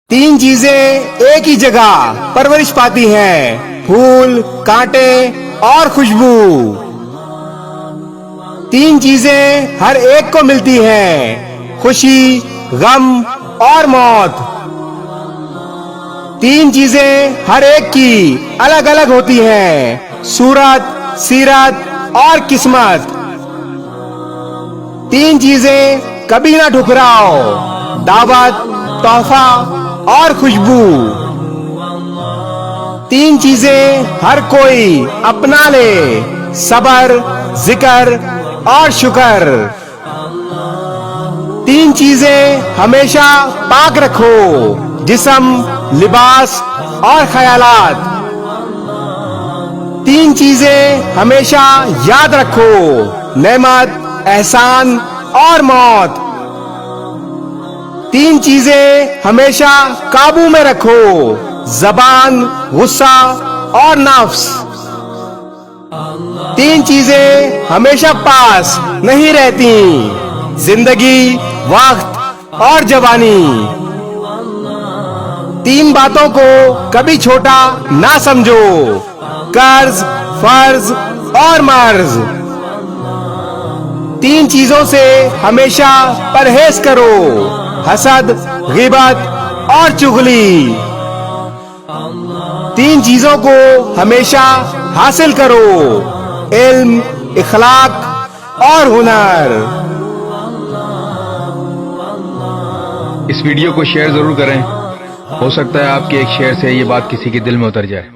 تین چیزیں ایک ہی جگہ پرورش پاتی ہیں، پھول، کانٹے اور خوشبو۔ تین چیزیں ہر ایک کو ملتی ہیں، خوشی، غم اور موت۔ تین چیزیں ہر ایک کی الگ الگ ہوتی ہیں، صورت، سیرت اور قسمت۔ تین چیزیں کبھی نہ ٹھکراؤ، دعوت، تحفہ اور خوشبو۔ تین چیزیں ہر کوئی اپنا لے، صبر، ذکر اور شکر۔ تین چیزیں ہمیشہ پاک رکھو، جسم، لباس اور خیالات۔ تین چیزیں ہمیشہ یاد رکھو، نعمت، احسان اور موت۔ تین چیزیں ہمیشہ قابو میں رکھو، زبان، غصہ اور نفس۔ تین چیزیں ہمیشہ پاس نہیں رہتی، زندگی، وقت اور جوانی۔ تین باتوں کو کبھی چھوٹا نہ سمجھو، قرض، فرض اور مرض۔ تین چیزوں سے ہمیشہ پرہیز کرو، حسد، غیبت اور چغلی۔ تین چیزوں کو ہمیشہ حاصل کرو، علم، اخلاق اور ہنر۔ اس ویڈیو کو شیئر ضرور کریں، ہو سکتا ہے آپ کے ایک شیئر سے یہ بات کسی کے دل میں اتر جائے۔